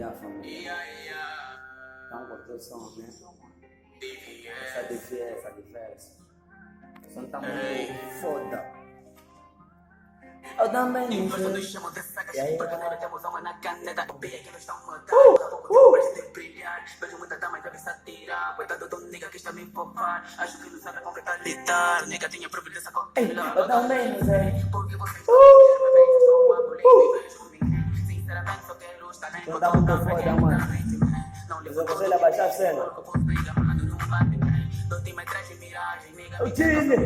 a família. Então, produção, né? Essa diferença. O som tá muito foda. Eu também não sei. E aí, eu também não sei. Não tá muito foda, mano. Se você abaixar a cena. O time!